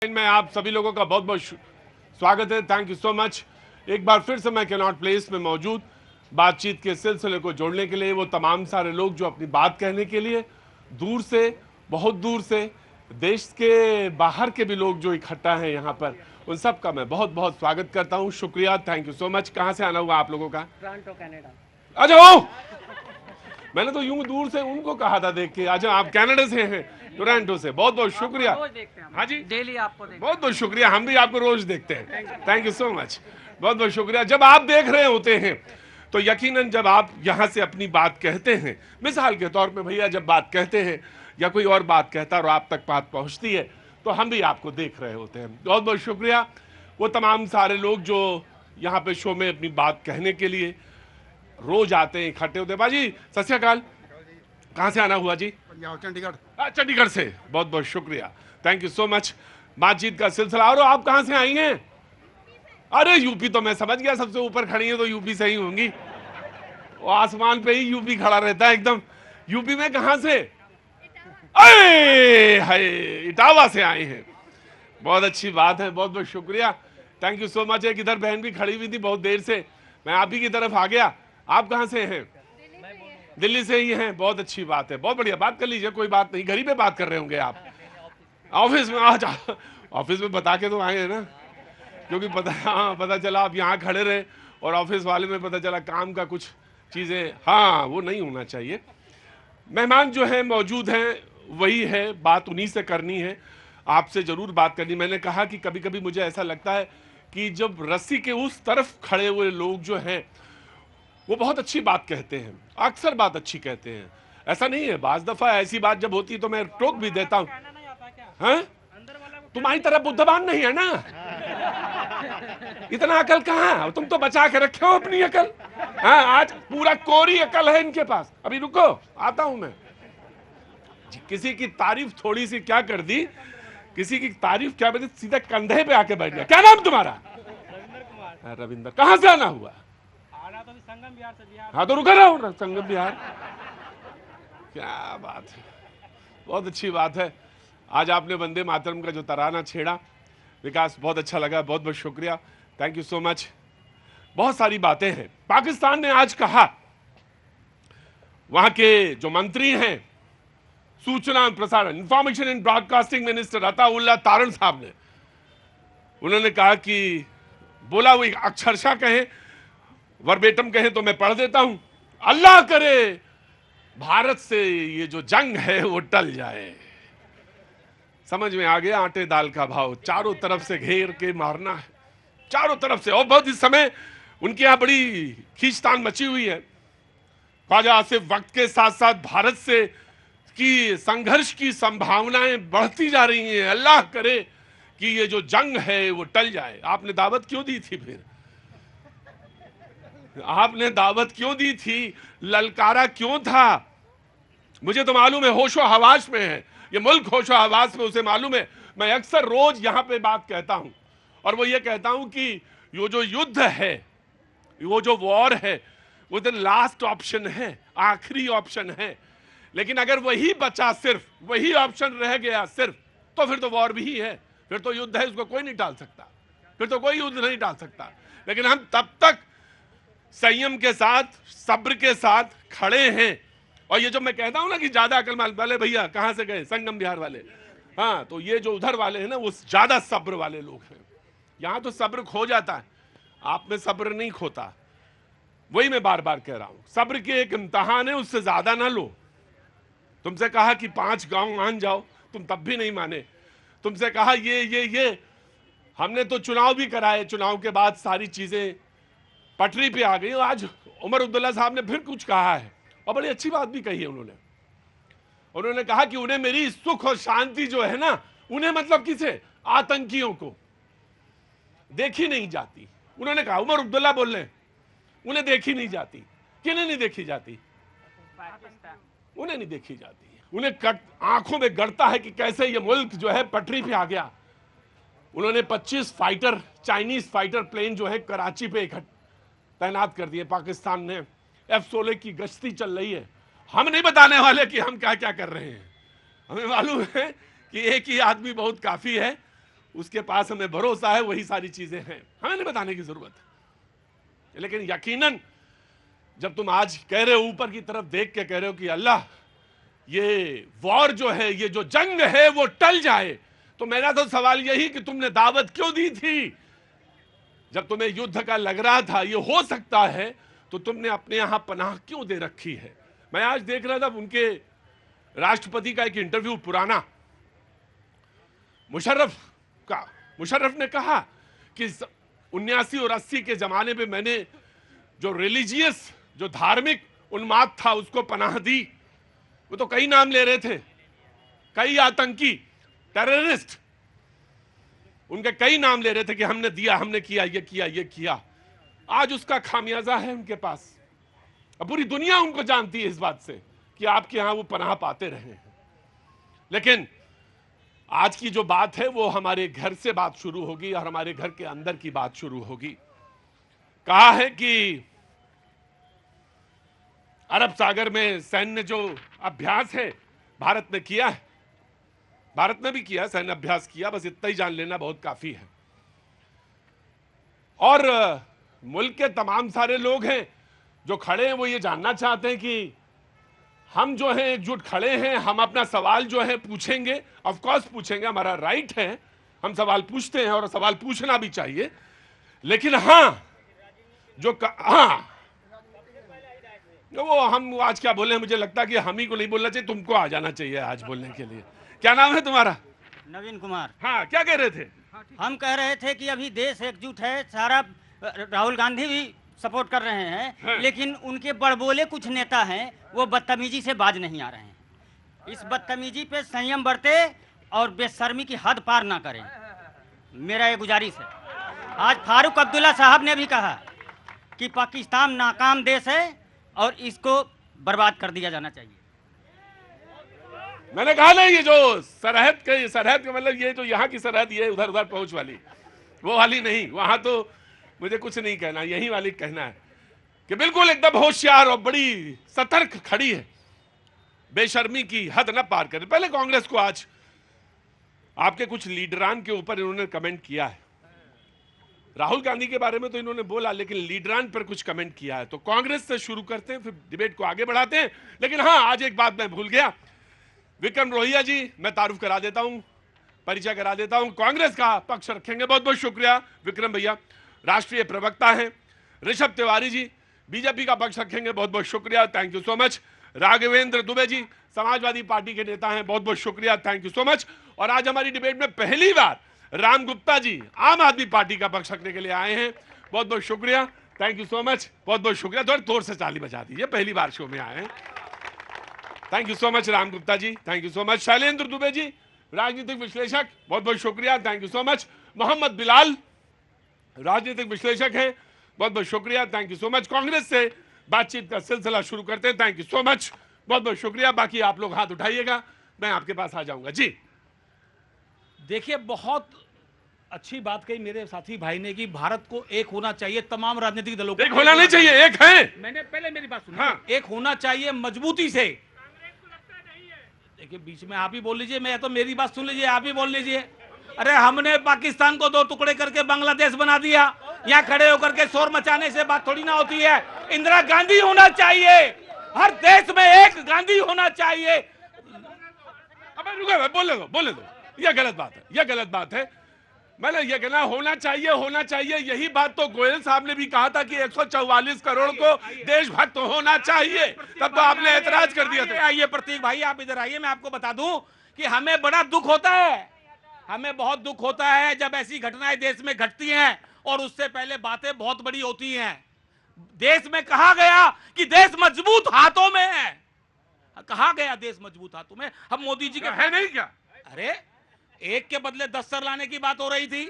में आप सभी लोगों का बहुत बहुत स्वागत है। Thank you so much. एक बार फिर से मैं कैनॉट प्लेस में मौजूद बातचीत के सिलसिले को जोड़ने के लिए वो तमाम सारे लोग जो अपनी बात कहने के लिए दूर से, बहुत दूर से, देश के बाहर के भी लोग जो इकट्ठा हैं यहाँ पर, उन सब का मैं बहुत बहुत स्वागत करता हूँ। शुक्रिया, थैंक यू सो मच। कहाँ से आना हुआ आप लोगों का? Toronto Canada. अच्छा हो, मैंने तो यूं दूर से उनको कहा था देख के। अच्छा, आप कनाडा से हैं, टोरंटो से। बहुत बहुत शुक्रिया। रोज देखते हैं हम। हाँ जी, डेली आपको देखते हैं। बहुत बहुत शुक्रिया। हम भी आपको रोज देखते हैं। थैंक यू सो मच, बहुत बहुत शुक्रिया। जब आप देख रहे होते हैं तो यकीनन जब आप यहां से अपनी बात कहते हैं, मिसाल के तौर पे भैया जब बात कहते हैं या कोई और बात कहता है और आप तक बात पहुंचती है, तो हम भी आपको देख रहे होते हैं। बहुत बहुत शुक्रिया। वो तमाम सारे लोग जो यहाँ पे शो में अपनी बात कहने के लिए रोज आते हैं, इकट्ठे होते हैं। बाजी सत श्री अकाल, कहाँ से आना हुआ जी? चंडीगढ़। चंडीगढ़ से। बहुत बहुत शुक्रिया, थैंक यू सो मच। बातचीत का सिलसिला। और आप कहाँ से आई हैं? अरे यूपी तो मैं समझ गया, सबसे ऊपर खड़ी है तो यूपी से ही होंगी। वो आसमान पे ही यूपी खड़ा रहता है एकदम। यूपी में कहाँ से? अरे हाय, इटावा से आए हैं। बहुत अच्छी बात है, बहुत बहुत शुक्रिया, थैंक यू सो मच। एक इधर बहन भी खड़ी हुई थी बहुत देर से, मैं आप ही की तरफ आ गया। आप कहाँ से हैं? दिल्ली से ही हैं। बहुत अच्छी बात है, बहुत बढ़िया। बात कर लीजिए, कोई बात नहीं। घर ही पे बात कर रहे होंगे आप? ऑफिस में? आज ऑफिस में बता के तो आए हैं ना, क्योंकि पता चला आप यहाँ खड़े रहे और ऑफिस वाले में पता चला काम का कुछ चीज़ें, हाँ वो नहीं होना चाहिए। मेहमान जो है मौजूद हैं, वही है, बात उन्हीं से करनी है, आपसे ज़रूर बात करनी। मैंने कहा कि कभी कभी मुझे ऐसा लगता है कि जब रस्सी के उस तरफ खड़े हुए लोग जो हैं वो बहुत अच्छी बात कहते हैं, अक्सर बात अच्छी कहते हैं। ऐसा नहीं है, बाज दफा ऐसी बात जब होती है तो मैं टोक भी देता हूँ। हैं? तुम्हारी तरह बुद्धवान नहीं है ना, इतना अकल कहाँ है? तुम तो बचा के रखे हो अपनी अकल। हाँ, आज पूरा कोरी अकल है इनके पास। अभी रुको, आता हूं मैं। किसी की तारीफ थोड़ी सी क्या कर दी, किसी की तारीफ क्या बता, सीधा कंधे पे आके बैठ गया। क्या नाम तुम्हारा? रविंद्र कुमार। रविंद्र। कहाँ से आना हुआ? आना तो संगम बिहार से। बिहार। हाँ तो रुका रहा, संगम बिहार। क्या बात है, बहुत अच्छी बात है। आज आपने वंदे मातरम का जो तराना छेड़ा, विकास, बहुत अच्छा लगा, बहुत बहुत शुक्रिया, थैंक यू सो मच। बहुत सारी बातें हैं। पाकिस्तान ने आज कहा, वहां के जो मंत्री हैं, सूचना और प्रसारण, information and broadcasting minister Ataullah Tarar साहब ने, उन्होंने कहा कि, बोला वो अक्षरशः कहें, वर्बेटम कहें तो मैं पढ़ देता हूं, अल्लाह करे भारत से ये जो जंग है वो टल जाए। समझ में आ गया आटे दाल का भाव। चारों तरफ से घेर के मारना है, चारों तरफ से। और बहुत इस समय उनके यहां बड़ी खींचतान मची हुई है। ख्वाजा आसिफ वक्त के साथ साथ भारत से की संघर्ष की संभावनाएं बढ़ती जा रही हैं। अल्लाह करे कि ये जो जंग है वो टल जाए। आपने दावत क्यों दी थी फिर? आपने दावत क्यों दी थी? ललकारा क्यों था? मुझे तो मालूम है, होशो हवास में है ये मुल्क, होशो हवास में, उसे मालूम है। मैं अक्सर रोज यहां पे बात कहता हूं और वो ये कहता हूं कि ये जो युद्ध है, वो जो वॉर है, वो द लास्ट ऑप्शन है, आखिरी ऑप्शन है। लेकिन अगर वही बचा, सिर्फ वही ऑप्शन रह गया सिर्फ, तो फिर तो वॉर भी है, फिर तो युद्ध है, उसको कोई नहीं टाल सकता, फिर तो कोई युद्ध नहीं टाल सकता। लेकिन हम तब तक संयम के साथ, सब्र के साथ खड़े हैं। और ये जो मैं कहता हूं ना कि ज्यादा अकलमंद वाले भैया कहां से गए? संगम बिहार वाले। हाँ, तो ये जो उधर वाले हैं ना, वो ज्यादा सब्र वाले लोग हैं। यहां तो सब्र खो जाता है, आप में सब्र नहीं खोता। वही मैं बार बार कह रहा हूं, सब्र के एक इम्तहान है, उससे ज्यादा ना लो। तुमसे कहा कि 5 गांव मान जाओ, तुम तब भी नहीं माने। तुमसे कहा ये हमने तो चुनाव भी कराए, चुनाव के बाद सारी चीजें पटरी पे आ गई। आज उमर अब्दुल्ला साहब ने फिर कुछ कहा है और बड़ी अच्छी बात भी कही है उन्होंने कहा कि उन्हें मेरी सुख और शांति जो है ना, उन्हें मतलब किसे? आतंकियों को देखी नहीं जाती। उन्होंने कहा, उमर अब्दुल्ला बोल रहे, उन्हें देखी नहीं जाती। किन्हें नहीं देखी जाती? उन्हें नहीं देखी जाती। उन्हें आंखों में गड़ता है कि कैसे ये मुल्क जो है पटरी पे आ गया। उन्होंने 25 फाइटर, चाइनीज फाइटर प्लेन जो है कराची पे तैनात कर दिए। पाकिस्तान ने F-16 की गश्ती चल रही है। हम नहीं बताने वाले कि हम क्या क्या कर रहे हैं, हमें मालूम है कि एक ही आदमी बहुत काफी है। उसके पास हमें भरोसा है, वही सारी चीजें हैं, हमें नहीं बताने की जरूरत है। लेकिन यकीनन जब तुम आज कह रहे हो, ऊपर की तरफ देख के कह रहे हो कि अल्लाह ये वॉर जो है, ये जो जंग है वो टल जाए, तो मेरा तो सवाल यही कि तुमने दावत क्यों दी थी? जब तुम्हें युद्ध का लग रहा था ये हो सकता है, तो तुमने अपने यहां पनाह क्यों दे रखी है? मैं आज देख रहा था उनके राष्ट्रपति का एक इंटरव्यू पुराना, मुशर्रफ ने कहा कि 79 और 80 के जमाने में मैंने जो रिलीजियस, जो धार्मिक उन्माद था उसको पनाह दी। वो तो कई नाम ले रहे थे, कई आतंकी, टेररिस्ट, उनके कई नाम ले रहे थे कि हमने दिया, हमने किया, ये किया, ये किया। आज उसका खामियाजा है उनके पास। अब पूरी दुनिया उनको जानती है इस बात से कि आपके यहां वो पनाह पाते रहे हैं। लेकिन आज की जो बात है वो हमारे घर से बात शुरू होगी और हमारे घर के अंदर की बात शुरू होगी। कहा है कि अरब सागर में सैन्य जो अभ्यास है भारत ने किया है, भारत ने भी किया, सैन्य अभ्यास किया, बस इतना ही जान लेना बहुत काफी है। और मुल्क के तमाम सारे लोग हैं जो खड़े हैं, वो ये जानना चाहते हैं कि हम जो हैं एकजुट खड़े हैं, हम अपना सवाल जो है पूछेंगे, ऑफ कोर्स पूछेंगे, हमारा राइट है, हम सवाल पूछते हैं और सवाल पूछना भी चाहिए। लेकिन हाँ, जो हाँ, वो हम आज क्या बोले, मुझे लगता है कि हम ही को नहीं बोलना चाहिए, तुमको आ जाना चाहिए आज बोलने के लिए। क्या नाम है तुम्हारा? नवीन कुमार। हाँ, क्या कह रहे थे? हम कह रहे थे कि अभी देश एकजुट है, सारा राहुल गांधी भी सपोर्ट कर रहे हैं, लेकिन उनके बड़बोले कुछ नेता हैं वो बदतमीजी से बाज नहीं आ रहे हैं। इस बदतमीजी पे संयम बरते और बेशर्मी की हद पार ना करें, मेरा ये गुजारिश है। आज फारूक अब्दुल्ला साहब ने भी कहा कि पाकिस्तान नाकाम देश है और इसको बर्बाद कर दिया जाना चाहिए। मैंने कहा ना, ये जो सरहद का मतलब ये जो यहाँ की सरहद, ये उधर उधर पहुंच वाली, वो वाली नहीं, वहां तो मुझे कुछ नहीं कहना, यही वाली कहना है कि बिल्कुल एकदम होशियार और बड़ी सतर्क खड़ी है, बेशर्मी की हद न पार करे। पहले कांग्रेस को आज आपके कुछ लीडरान के ऊपर इन्होंने कमेंट किया है, राहुल गांधी के बारे में तो इन्होंने बोला, लेकिन लीडरान पर कुछ कमेंट किया है। तो कांग्रेस से शुरू करते हैं, फिर डिबेट को आगे बढ़ाते हैं। लेकिन हाँ, आज एक बात मैं भूल गया, विक्रम रोहिया जी, मैं तारुफ करा देता हूं, परिचय करा देता हूं, कांग्रेस का पक्ष रखेंगे। बहुत बहुत शुक्रिया विक्रम भैया, राष्ट्रीय प्रवक्ता हैं। ऋषभ तिवारी जी बीजेपी का पक्ष रखेंगे, बहुत बहुत शुक्रिया, thank you so much. Raghvendra Dubey ji Samajwadi Party के नेता हैं, बहुत बहुत शुक्रिया, थैंक यू सो मच। और आज हमारी डिबेट में पहली बार राम गुप्ता जी आम आदमी पार्टी का पक्ष रखने के लिए आए हैं, बहुत बहुत शुक्रिया, थैंक यू सो मच, बहुत बहुत शुक्रिया। थोड़ा जोर से ताली बजा दीजिए, पहली बार शो में आए हैं। Thank you so much Ram Gupta ji, thank you so much. Shailendra Dubey ji राजनीतिक विश्लेषक, बहुत बहुत शुक्रिया, thank you so much. Mohammad Bilal राजनीतिक विश्लेषक हैं, बहुत बहुत शुक्रिया, thank you so much. Congress से बातचीत का सिलसिला शुरू करते हैं, थैंक यू सो मच, बहुत बहुत शुक्रिया। बाकी आप लोग हाथ उठाइएगा, मैं आपके पास आ जाऊंगा जी। देखिए, बहुत अच्छी बात कही मेरे साथी भाई ने कि भारत को एक होना चाहिए, तमाम राजनीतिक दलों को एक होना नहीं चाहिए, एक है। मैंने पहले मेरी बात सुनी, हाँ। एक होना चाहिए मजबूती से। देखिए, बीच में आप ही बोल लीजिए, मैं तो मेरी बात सुन लीजिए, आप ही बोल लीजिए। अरे हमने पाकिस्तान को 2 टुकड़े करके बांग्लादेश बना दिया, यहाँ खड़े होकर के शोर मचाने से बात थोड़ी ना होती है। इंदिरा गांधी होना चाहिए, हर देश में एक गांधी होना चाहिए। अबे रुको, बोले दो, यह गलत बात है, यह गलत बात है। मैंने ये कहना होना चाहिए, यही बात तो गोयल साहब ने भी कहा था कि 144 करोड़ को देशभक्त होना चाहिए, तब तो आपने एतराज कर दिया था। आइए प्रतीक भाई, आप इधर आइए, मैं आपको बता दूं कि हमें बड़ा दुख होता है, हमें बहुत दुख होता है जब ऐसी घटनाएं देश में घटती हैं और उससे पहले बातें बहुत बड़ी होती हैं। देश में कहा गया कि देश मजबूत हाथों में है, कहा गया देश मजबूत हाथों में। हम मोदी जी के है नहीं क्या? अरे एक के बदले 10 सर लाने की बात हो रही थी,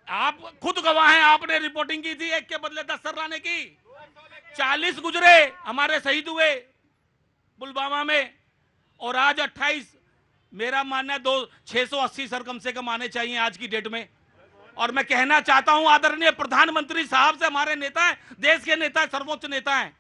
आप खुद गवाह हैं, आपने रिपोर्टिंग की थी एक के बदले 10 सर लाने की। 40 गुजरे हमारे शहीद हुए पुलवामा में, और आज 28। मेरा मानना है 680 सर कम से कम आने चाहिए आज की डेट में। और मैं कहना चाहता हूं आदरणीय प्रधानमंत्री साहब से, हमारे नेता हैं, देश के नेता, सर्वोच्च नेता हैं,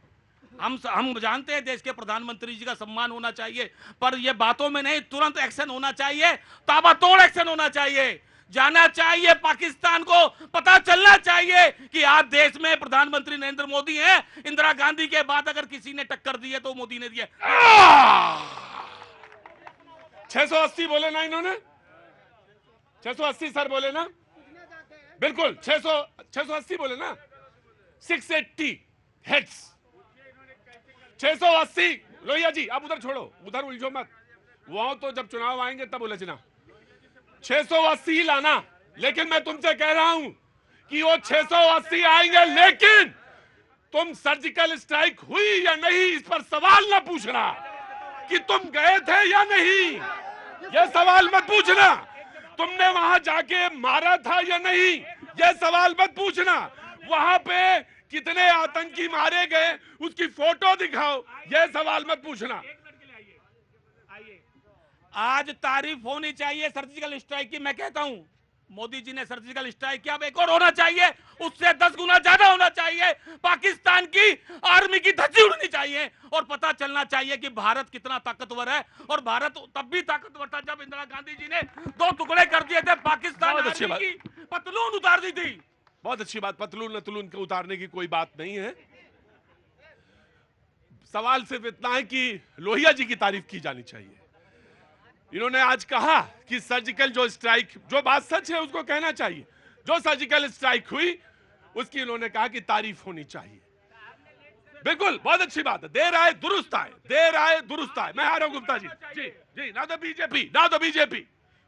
हम जानते हैं देश के प्रधानमंत्री जी का सम्मान होना चाहिए, पर ये बातों में नहीं, तुरंत एक्शन होना चाहिए, ताबड़तोड़ एक्शन होना चाहिए। जाना चाहिए पाकिस्तान को, पता चलना चाहिए कि आज देश में प्रधानमंत्री नरेंद्र मोदी हैं। इंदिरा गांधी के बाद अगर किसी ने टक्कर दी है तो मोदी ने दी है। 680 बोले ना इन्होंने, 680 सर बोले ना, बिल्कुल 680 बोले ना, 680 हेड्स, 680। लोहिया जी आप उधर छोड़ो, उधर उलझो मत, वहां तो जब चुनाव आएंगे तब उलझना। 680 लाना, लेकिन मैं तुमसे कह रहा हूं कि वो 680 आएंगे, लेकिन तुम सर्जिकल स्ट्राइक हुई या नहीं इस पर सवाल ना पूछना, कि तुम गए थे या नहीं यह सवाल मत पूछना, तुमने वहां जाके मारा था या नहीं यह सवाल मत पूछना, वहां पे कितने आतंकी मारे गए उसकी फोटो दिखाओ, यह सवाल मत पूछना। आज तारीफ होनी चाहिए सर्जिकल स्ट्राइक की। मैं कहता हूं मोदी जी ने सर्जिकल स्ट्राइक किया, अब एक और होना चाहिए, उससे 10 गुना ज्यादा होना चाहिए। पाकिस्तान की आर्मी की धज्जी उड़नी चाहिए और पता चलना चाहिए कि भारत कितना ताकतवर है। और भारत तब भी ताकतवर था जब इंदिरा गांधी जी ने 2 टुकड़े कर दिए थे, पाकिस्तान आर्मी की पतलून उतार दी थी। बहुत अच्छी बात, पतलून नतलून को उतारने की कोई बात नहीं है। सवाल सिर्फ इतना है कि लोहिया जी की तारीफ की जानी चाहिए। इन्होंने आज कहा कि सर्जिकल जो स्ट्राइक, जो बात सच है उसको कहना चाहिए, जो सर्जिकल स्ट्राइक हुई उसकी इन्होंने कहा कि तारीफ होनी चाहिए। बिल्कुल बहुत अच्छी बात है, देर आए दुरुस्त आए, देर आए दुरुस्त आए। मैं आ रहा हूं गुप्ता जी, जी जी, ना तो बीजेपी, ना तो बीजेपी,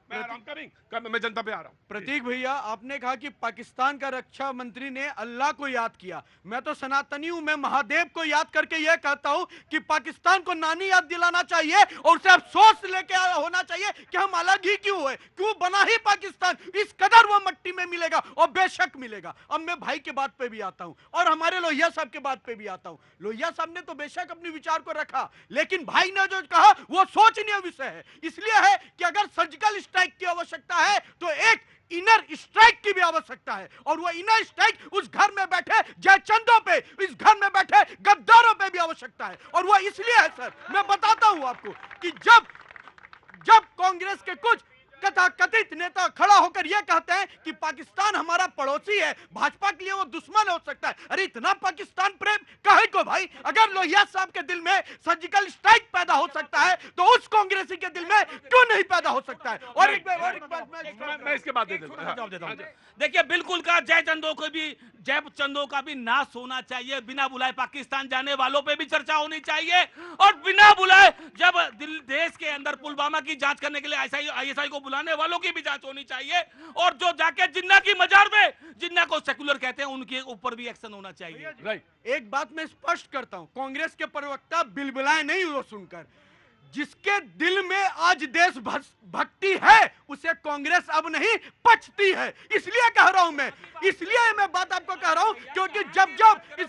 मैं जनता पे आ रहा हूं। प्रतीक भैया, आपने कहा कि पाकिस्तान का रक्षा मंत्री ने अल्लाह को याद किया। मैं तो सनातनी हूं, मैं महादेव को याद करके यह कहता हूं कि पाकिस्तान को नानी याद दिलाना चाहिए और उसे अफसोस लेके होना चाहिए कि हम अलग ही क्यों हुए, क्यों बना ही पाकिस्तान। इस कदर वो मट्टी में मिलेगा और बेशक मिलेगा। अब मैं भाई के बात पे भी आता हूं और हमारे लोहिया साहब के बात पे भी आता हूं। लोहिया साहब ने तो बेशक अपने विचार को रखा, लेकिन भाई ने जो कहा वो सोचनीय विषय है। इसलिए है कि अगर सर्जिकल की आवश्यकता है तो एक इनर स्ट्राइक की भी आवश्यकता है, और वो इनर स्ट्राइक उस घर में बैठे जयचंदों पे, इस घर में बैठे गद्दारों पे भी आवश्यकता है। और वो इसलिए है सर, मैं बताता हूं आपको कि जब कांग्रेस के कुछ कथित नेता खड़ा होकर यह कहते हैं कि पाकिस्तान हमारा पड़ोसी है, भाजपा के लिए वो दुश्मन हो सकता है। अरे इतना पाकिस्तान प्रेम काहे को भाई? अगर लोहिया साहब के दिल में सर्जिकल स्ट्राइक पैदा हो सकता है तो उस कांग्रेसी के दिल में क्यों नहीं पैदा हो सकता है? और एक बार मैं इसके बाद देता हूं। देखिए, बिल्कुल का जयचंदों का भी नाश होना चाहिए। बिना बुलाए पाकिस्तान जाने वालों पे भी चर्चा होनी चाहिए, और बिना बुलाए जब देश के अंदर पुलवामा की जांच करने के लिए आईएसआई को बुलाने वालों की भी जांच होनी चाहिए। और जो जाके जिन्ना की मजार में, जिन्ना को सेकुलर कहते हैं, उनके ऊपर भी एक्शन होना चाहिए। राइट। एक बात मैं स्पष्ट करता हूं, कांग्रेस के प्रवक्ता बिलबिलाए नहीं वो सुनकर। जिसके दिल में आज देश भक्ति है उसे कांग्रेस अब नहीं पचती है। इसलिए कह रहा हूं मैं, इसलिए मैं बात आपको कह रहा हूं क्योंकि जब इस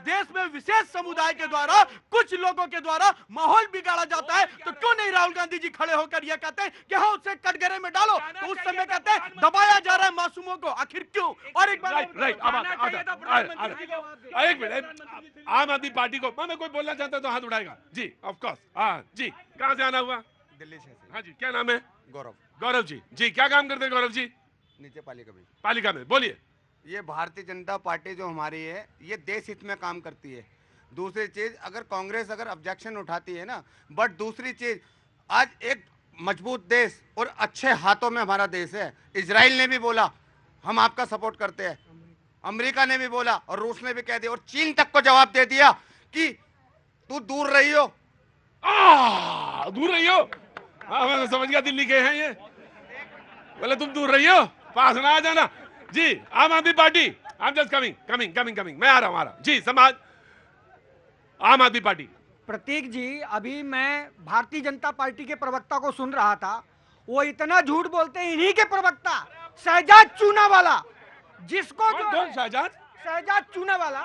देश में विशेष समुदाय के द्वारा, कुछ लोगों के द्वारा माहौल बिगाड़ा जाता है, तो क्यों नहीं राहुल गांधी जी खड़े होकर यह कहते हैं कि हाँ उसे कटघरे में डालो? तो उस समय कहते हैं दबाया जा रहा है मासूमों को, आखिर क्यों? और एक बार एक मिनट, आम आदमी पार्टी को मैं कोई बोलना चाहता तो हाथ उठाएगा जी, ऑफ कोर्स। हाँ जी, कहाँ से आना हुआ? दिल्ली से। हाँ जी, क्या नाम है? गौरव। गौरव जी, जी क्या काम करते हैं गौरव जी? नीचे पालिका में। बोलिए। ये भारतीय जनता पार्टी जो हमारी है, ये देश हित में काम करती है। दूसरी चीज, अगर कांग्रेस अगर ऑब्जेक्शन उठाती है ना, बट दूसरी चीज, आज एक मजबूत देश और अच्छे हाथों में हमारा देश है। इजराइल ने भी बोला हम आपका सपोर्ट करते हैं, अमेरिका ने भी बोला, और रूस ने भी कह दिया, और चीन तक को जवाब दे दिया कि तू दूर रही हो। दूर रही हो? हाँ, मैं समझ गया दिल्ली के हैं ये। बोले तुम दूर रही हो, पास ना आ जाना। जी, आम आदमी party, I am just coming, मैं आ रहा हूँ जी। समाज आम आदमी पार्टी। प्रतीक जी, अभी मैं भारतीय जनता पार्टी के प्रवक्ता को सुन रहा था, वो इतना झूठ बोलते हैं। इन्हीं के प्रवक्ता शहजाद चूनावाला, जिसको शहजाद चूनावाला,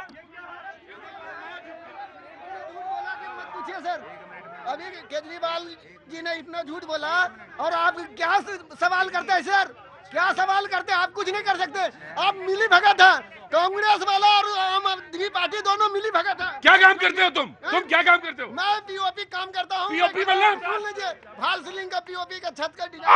पूछिए सर, अभी केजरीवाल जी ने इतना झूठ बोला और आप क्या सवाल करते हैं सर? क्या सवाल करते हैं? आप कुछ नहीं कर सकते। आप मिली भगत है, कांग्रेस वाला और आम आदमी पार्टी दोनों मिली भगत है। क्या काम करते हो तुम क्या काम करते हो? मैं पीओपी काम करता हूँ। पीओपी मतलब? सुन लीजिए, फॉल सीलिंग का पीओपी का छत का डिजाइन।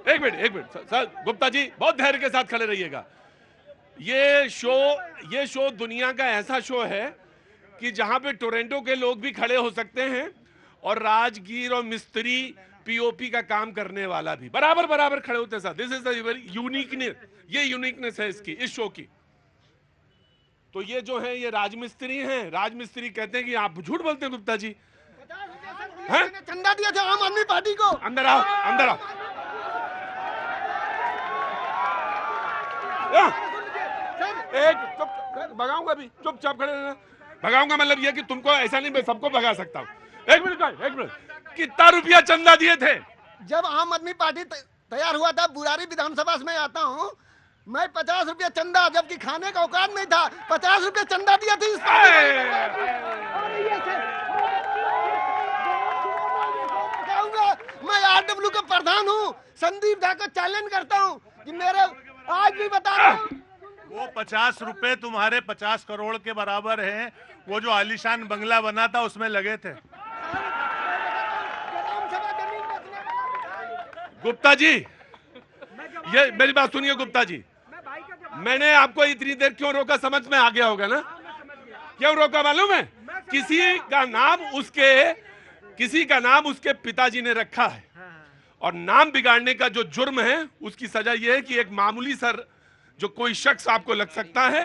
एक मिनट सर, गुप्ता जी बहुत धैर्य के साथ खड़े रहिएगा। ये शो दुनिया का ऐसा शो है कि जहां पे टोरंटो के लोग भी खड़े हो सकते हैं और राजगीर और मिस्त्री पीओपी का काम करने वाला भी बराबर खड़े होते हैं sir. This is the uniqueness, ये यूनिकनेस है इसकी, इस शो की। तो ये जो है ये राजमिस्त्री हैं। राजमिस्त्री कहते हैं कि आप झूठ बोलते हैं गुप्ता जी। हैं? चंदा दिया था आम आदमी पार्टी को। अंदर आओ। एक चुप, भगाऊंगा भी, चुपचाप खड़े रहना। भगाऊंगा मतलब ये कि तुमको ऐसा नहीं, मैं सबको भगा सकता हूँ। एक मिनट, कितना रुपया चंदा दिए थे? जब आम आदमी पार्टी तैयार हुआ था, बुरारी विधानसभा में आता हूँ मैं, 50 रुपया चंदा, जबकि खाने का औकात नहीं था, 50 रुपया चंदा दिया था इस मैं आरडब्ल्यू का प्रधान हूँ। संदीप दा को चैलेंज करता हूँ कि मेरे आज भी बता रहा हूँ, वो 50 रुपए तुम्हारे 50 करोड़ के बराबर हैं। वो जो आलीशान बंगला बना था उसमें लगे थे। गुप्ता जी, ये मेरी बात सुनिए गुप्ता जी, मैंने आपको इतनी देर क्यों रोका, समझ में आ गया होगा ना? क्यों रोका मालूम है? किसी का नाम उसके पिताजी ने रखा है और नाम बिगाड़ने का जो जुर्म है उसकी सजा यह है कि एक मामूली सर जो कोई शख्स आपको लग सकता है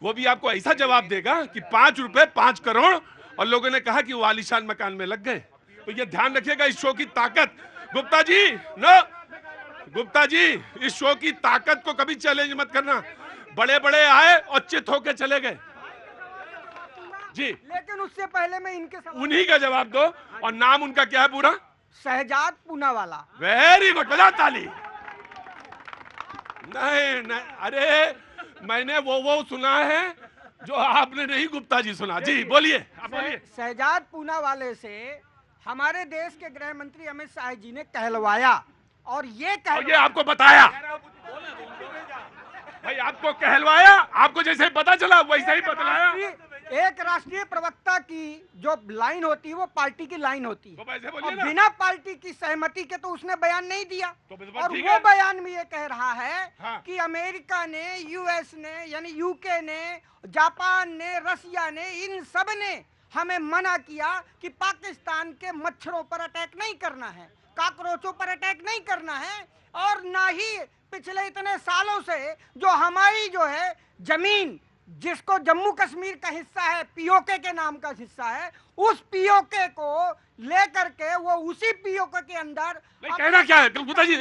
वो भी आपको ऐसा जवाब देगा कि 5 रुपए 5 करोड़, और लोगों ने कहा कि वो आलीशान मकान में लग गए। तो ये ध्यान रखिएगा इस शो की ताकत। गुप्ता जी इस शो की ताकत को कभी चैलेंज मत करना। बड़े आए और चित होके चले गए जी। लेकिन उससे पहले मैं इनके उन्हीं का जवाब दो। और नाम उनका क्या है पूरा? शहजाद पूनावाला। वेरी गुड, बजा ताली। नहीं, अरे मैंने वो सुना है जो आपने नहीं गुप्ता जी सुना। जी बोलिए, आप बोलिए। शहजाद पूनावाले से हमारे देश के गृह मंत्री अमित शाह जी ने कहलवाया और ये आपको बताया भाई, आपको कहलवाया, आपको जैसे पता चला वैसे ही बतलाया। एक राष्ट्रीय प्रवक्ता की जो लाइन होती है वो पार्टी की लाइन होती है, और ना। बिना पार्टी की सहमति के तो उसने बयान नहीं दिया। तो और वो बयान में ये कह रहा है कि अमेरिका ने, यूएस ने, यानी यूके ने, जापान ने, रसिया ने, इन सब ने हमें मना किया कि पाकिस्तान के मच्छरों पर अटैक नहीं करना है, कॉकरोचों पर अटैक नहीं करना है, और ना ही पिछले इतने सालों से जो हमारी जो है जमीन, जिसको जम्मू कश्मीर का हिस्सा है, पीओके के नाम का हिस्सा है, उस पीओके को लेकर के वो उसी पीओके के अंदर कहना क्या है गुप्ता जी,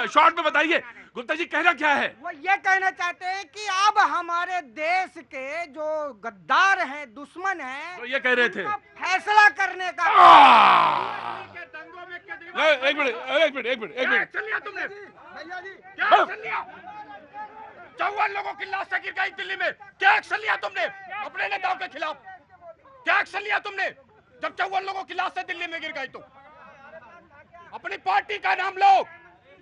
शॉर्ट में बताइए गुप्ता जी, कहना क्या है? वो ये कहना चाहते हैं कि अब हमारे देश के जो गद्दार हैं, दुश्मन हैं, तो ये कह रहे थे फैसला करने का। एक मिनट चलिए तुमने भैया जी, क्या एक्शन लिया? 54 लोगों की लाशें गिर गई दिल्ली में, क्या एक्शन लिया तुमने अपने नेताओं के खिलाफ? क्या एक्शन लिया तुमने जब 54 लोगों की लाशें दिल्ली में गिर गई? तो अपनी पार्टी का नाम लो,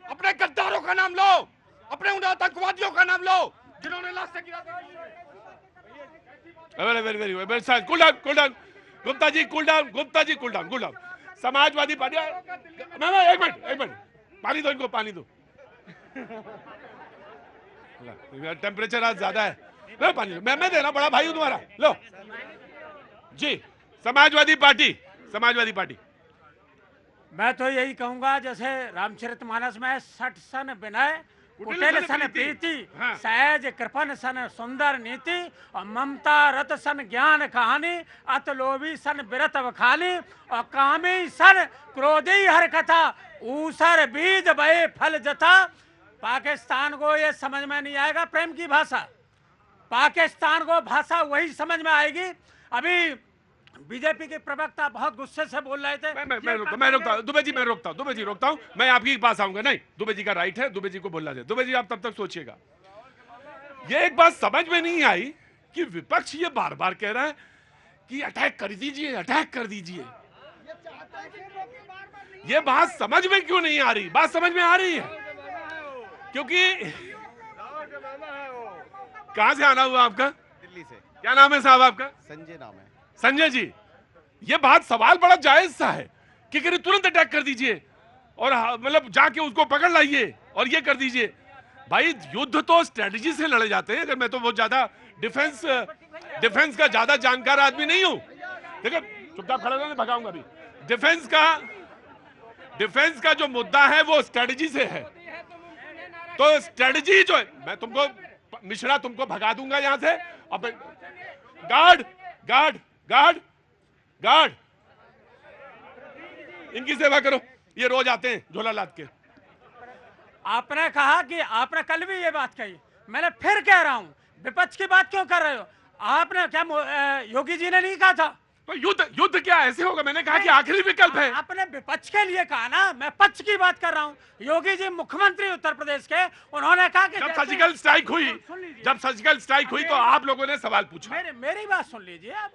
अपने गद्दारों का नाम लो, अपने उन आतंकवादियों का नाम लो जिन्होंने लाशें गिरा दी। Cool down Gupta ji, cool down. Samajwadi party, एक मिनट, पानी दो इनको, पानी दो। टेम्परेचर आज ज्यादा है, लो पानी। मैं दे रहा, बड़ा भाई हूं तुम्हारा, लो जी। समाजवादी पार्टी मैं तो यही कहूंगा, जैसे रामचरितमानस में 60 सन विनय, कुटिल सन प्रीति, सहज कृपन सन सुंदर नीति, और ममता रत सन ज्ञान कहानी, अतलोभी सन बिरत बखानी, और कामी सन क्रोधी हर कथा, ऊसर बीज बये फल जथा। पाकिस्तान को ये समझ में नहीं आएगा प्रेम की भाषा, पाकिस्तान को भाषा वही समझ में आएगी। अभी बीजेपी के प्रवक्ता बहुत गुस्से से बोल रहे थे। मैं रोकता हूं दुबे जी, रोकता हूं। मैं आपके पास आऊंगा। नहीं, दुबे जी का राइट है, दुबे जी को बोलना दे। दुबे जी आप तब तक सोचिएगा। ये एक बात समझ में नहीं आई कि विपक्ष ये बार बार कह रहा है कि अटैक कर दीजिए। ये बात समझ में क्यों नहीं आ रही? बात समझ में आ रही है क्योंकि कहां से आना हुआ आपका? दिल्ली से। क्या नाम है साहब आपका? संजय नाम है। संजय जी, ये बात सवाल बड़ा जायज सा है कि कहीं तुरंत अटैक कर दीजिए और मतलब जाके उसको पकड़ लाइए और ये कर दीजिए। भाई युद्ध तो स्ट्रेटजी से लड़े जाते हैं। अगर मैं तो बहुत ज्यादा डिफेंस का ज्यादा जानकार आदमी नहीं हूं। देखो चुपचाप खड़ा रहना, भगाऊंगा अभी। डिफेंस का जो मुद्दा है वो स्ट्रेटजी से है। तो स्ट्रेटजी जो है, मैं तुमको मिश्रा तुमको भगा दूंगा यहां से। अब गार्ड गार्ड गार्ड गार्ड, इनकी सेवा करो। ये रोज आते हैं झोला लाद के। आपने कहा कि आपने कल भी ये बात कही, मैंने फिर कह रहा हूं, विपक्ष की बात क्यों कर रहे हो? आपने क्या योगी जी ने नहीं कहा था? तो युद्ध क्या ऐसे होगा? मैंने कहा कि आखिरी विकल्प है। आपने विपक्ष के लिए कहा ना, मैं पक्ष की बात कर रहा हूं। योगी जी मुख्यमंत्री उत्तर प्रदेश के, उन्होंने कहा कि जब सर्जिकल स्ट्राइक हुई तो आप लोगों ने सवाल पूछा। मेरी बात सुन लीजिए। अब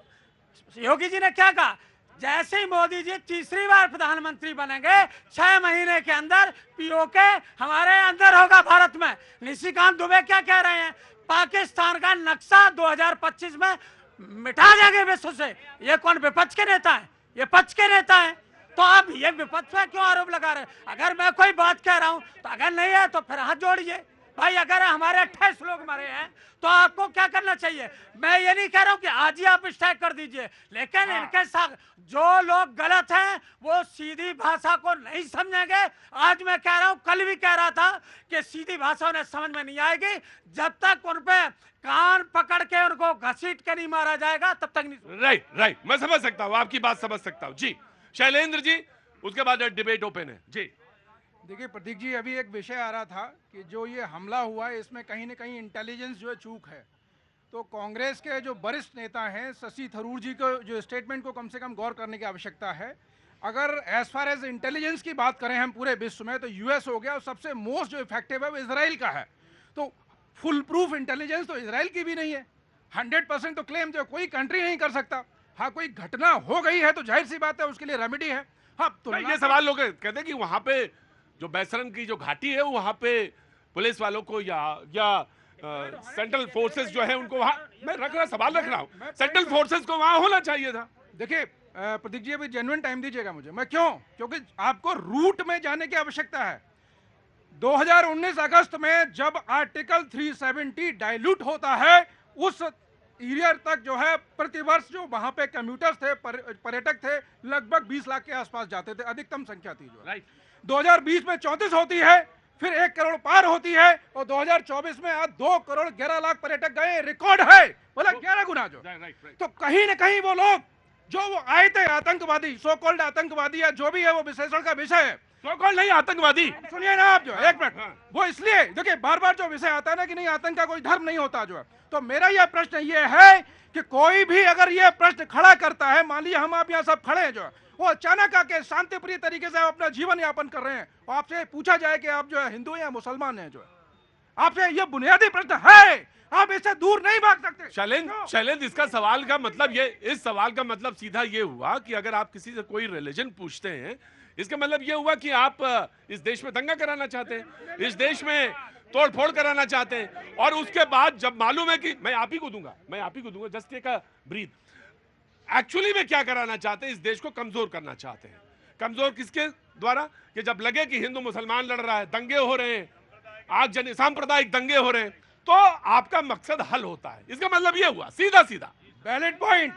योगी जी ने क्या कहा? जैसे ही मोदी जी तीसरी बार प्रधानमंत्री बनेंगे 6 महीने के अंदर पीओके हमारे अंदर होगा भारत में। निशिकांत दुबे क्या कह रहे हैं? पाकिस्तान का नक्शा 2025 में मिटा देंगे विश्व से। ये कौन विपक्ष के नेता है? ये पक्ष के नेता है। तो आप ये विपक्ष पे क्यों आरोप लगा रहे हैं? अगर मैं कोई बात कह रहा हूं तो अगर नहीं है तो फिर हाथ जोड़िए। भाई अगर हमारे 28 लोग मरे हैं तो आपको क्या करना चाहिए? मैं ये नहीं कह रहा हूं कि आज ही आप स्ट्राइक कर दीजिए, लेकिन इनके साथ जो लोग गलत हैं वो सीधी भाषा को नहीं समझेंगे। आज मैं कह रहा हूं, कल भी कह रहा था कि सीधी भाषा उन्हें समझ में नहीं आएगी जब तक उन पे कान पकड़ के उनको घसीट के नहीं मारा जाएगा, तब तक नहीं। राइट, मैं समझ सकता हूं, आपकी बात समझ सकता हूं जी। शैलेंद्र जी, उसके बाद डिबेट ओपन है जी। देखिए प्रतीक जी, अभी एक विषय आ रहा था कि जो ये हमला हुआ है इसमें कहीं ना कहीं इंटेलिजेंस जो है चूक है। तो कांग्रेस के जो वरिष्ठ नेता हैं शशि थरूर जी को जो स्टेटमेंट को कम से कम गौर करने की आवश्यकता है। अगर एज फार एज इंटेलिजेंस की बात करें हम पूरे विश्व में, तो यूएस हो गया और सबसे मोस्ट जो इफेक्टिव है वो इसराइल का है। तो फुल प्रूफ इंटेलिजेंस तो इसराइल की भी नहीं है। 100% तो क्लेम जो कोई कंट्री नहीं कर सकता। हाँ, कोई घटना हो गई है तो जाहिर सी बात है उसके लिए रेमेडी है। हाँ, तो ये सवाल लोग कहते हैं कि वहां पे जो बैसरन की जो घाटी है वहां पे पुलिस वालों को या सेंट्रल फोर्सेस जो है उनको वहां, मैं सवाल रख रहा हूं, सेंट्रल फोर्सेस को वहां होना चाहिए था। देखिए प्रतीक जी, अभी जेन्युइन टाइम दीजिएगा मुझे। मैं क्योंकि आपको रूट में जाने की आवश्यकता है। 2019 अगस्त में जब आर्टिकल 370 डाइल्यूट होता है, उस ईयर तक जो है प्रतिवर्ष जो वहां पे कम्यूटर्स थे, पर्यटक थे, लगभग 20 लाख के आसपास जाते थे, अधिकतम संख्या थी जो। राइट। 2020 में 34 होती है, फिर 1 करोड़ पार होती है, और 2024 में आज 2 करोड़ 11 लाख पर्यटक गए। रिकॉर्ड है, बोला 11 गुना जो। तो कहीं ना कहीं वो लोग जो वो आए थे आतंकवादी, सो कॉल्ड आतंकवादी या जो भी है, वो विश्लेषण का विषय है। सो कॉल्ड नहीं, आतंकवादी। सुनिए ना आप जो, एक मिनट। वो इसलिए देखिए बार बार जो विषय आता है ना कि नहीं आतंक का कोई धर्म नहीं होता जो है। तो मेरा यह प्रश्न ये है कि कोई भी अगर ये प्रश्न खड़ा करता है, मान लीजिए हम आप यहाँ सब खड़े हैं जो है, वो अचानक आके शांतिप्रिय तरीके से अपना जीवन यापन कर रहे हैं, और आपसे पूछा जाए कि आप जो है हिंदू या मुसलमान हैं जो है, आपसे ये बुनियादी प्रश्न है, आप इससे दूर नहीं भाग सकते। शैलेंद्र, इसका सवाल का मतलब इस सवाल का मतलब सीधा ये हुआ कि अगर आप किसी से कोई रिलीजन पूछते हैं, इसका मतलब ये हुआ कि आप इस देश में दंगा कराना चाहते हैं, इस देश में तोड़ फोड़ कराना चाहते हैं। और उसके बाद जब मालूम है कि मैं आप ही को दूंगा, just take a breath. Actually में क्या कराना चाहते हैं? इस देश को कमजोर करना चाहते हैं। कमजोर किसके द्वारा? कि जब लगे कि हिंदू मुसलमान लड़ रहा है, दंगे हो रहे हैं, आज सांप्रदायिक दंगे हो रहे हैं, तो आपका मकसद हल होता है। इसका मतलब ये हुआ सीधा सीधा। Valid point.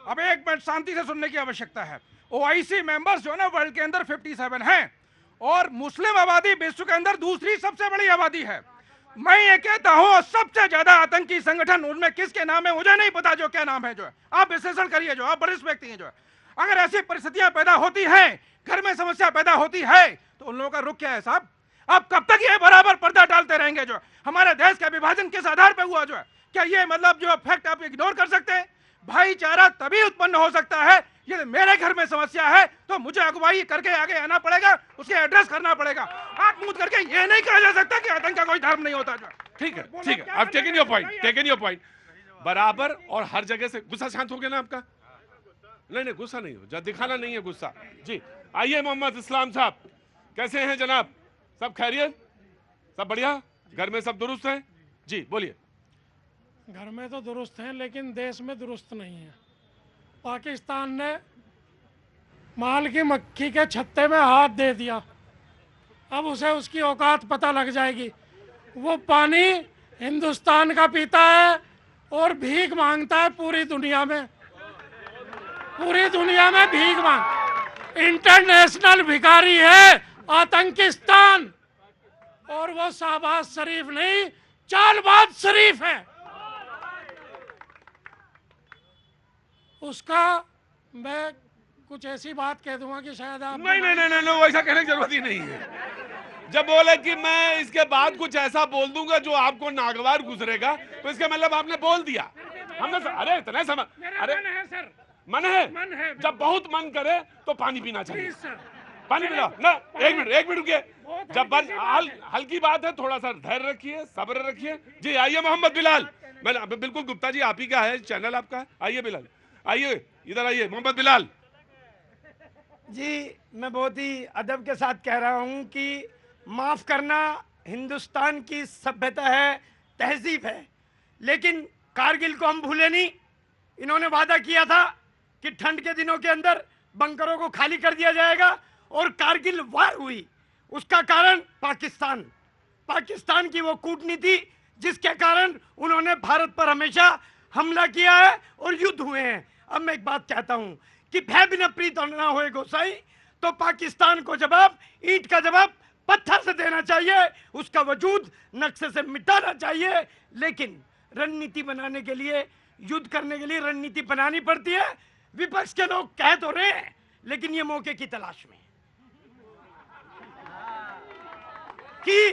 अब एक मिनट शांति से सुनने की आवश्यकता है। ओआईसी मेंबर्स जो है ना वर्ल्ड के अंदर 57 हैं, और मुस्लिम आबादी विश्व के अंदर दूसरी सबसे बड़ी आबादी है। मैं ये कहता हूँ सबसे ज्यादा आतंकी संगठन उनमें किसके नाम है मुझे नहीं पता, जो क्या नाम है जो है, आप विश्लेषण करिए, जो आप वरिष्ठ व्यक्ति हैं जो है। अगर ऐसी परिस्थितियां पैदा होती हैं, घर में समस्या पैदा होती है, तो उन लोगों का रुख क्या है साहब? आप कब तक ये बराबर पर्दा डालते रहेंगे? जो हमारे देश का विभाजन किस आधार पर हुआ जो है, क्या ये मतलब जो फैक्ट आप इग्नोर कर सकते हैं? भाईचारा तभी उत्पन्न हो सकता है, ये मेरे घर में समस्या है तो मुझे अगुवाई करके आगे आना पड़ेगा, उसके एड्रेस करना पड़ेगा। आंख मूंद करके ये नहीं कहा जा सकता कि आतंक का कोई धर्म नहीं होता। जो ठीक है, आप टेकन योर पॉइंट, बराबर और हर जगह से। गुस्सा शांत हो गया ना आपका? नहीं गुस्सा नहीं हो, दिखाना नहीं है गुस्सा। जी आइए मोहम्मद इस्लाम साहब, कैसे हैं जनाब? सब खैरियत, सब बढ़िया, घर में सब दुरुस्त हैं? जी बोलिए। घर में तो दुरुस्त हैं लेकिन देश में दुरुस्त नहीं है। पाकिस्तान ने माल की मक्खी के छत्ते में हाथ दे दिया, अब उसे उसकी औकात पता लग जाएगी। वो पानी हिंदुस्तान का पीता है और भीख मांगता है पूरी दुनिया में, पूरी दुनिया में भीख मांग। इंटरनेशनल भिखारी है आतंकिस्तान, और वो शाहबाज शरीफ नहीं चालबाज शरीफ है। उसका मैं कुछ ऐसी बात कह दूंगा कि शायद आप नहीं वैसा कहने की जरूरत ही नहीं है। जब बोले कि मैं इसके बाद कुछ ऐसा बोल दूंगा जो आपको नागवार गुजरेगा, तो इसका मतलब आपने बोल दिया। हमने अरे इतना समझ, अरे सर मन है, जब बहुत मन करे तो पानी पीना चाहिए। पानी पिलाओ ना, एक मिनट रुकिए। जब हल्की बात है, थोड़ा सा धैर्य रखिए, सब्र रखिए। जी आइए मोहम्मद बिलाल। मैं बिल्कुल गुप्ता जी आप ही का है, चैनल आपका है। आइए बिलाल, आइए इधर आइए। मोहम्मद बिलाल जी, मैं बहुत ही अदब के साथ कह रहा हूं कि माफ करना हिंदुस्तान की सभ्यता है, तहजीब है, लेकिन कारगिल को हम भूले नहीं। इन्होंने वादा किया था कि ठंड के दिनों के अंदर बंकरों को खाली कर दिया जाएगा, और कारगिल वार हुई। उसका कारण पाकिस्तान की वो कूटनीति जिसके कारण उन्होंने भारत पर हमेशा हमला किया है और युद्ध हुए हैं। अब मैं एक बात कहता हूं कि भय बिना प्रीत ना होए गोसाई, तो पाकिस्तान को जवाब ईंट का जवाब पत्थर से देना चाहिए, उसका वजूद नक्शे से मिटाना चाहिए। लेकिन रणनीति बनाने के लिए, युद्ध करने के लिए रणनीति बनानी पड़ती है। विपक्ष के लोग कह तो रहे हैं, लेकिन ये मौके की तलाश में कि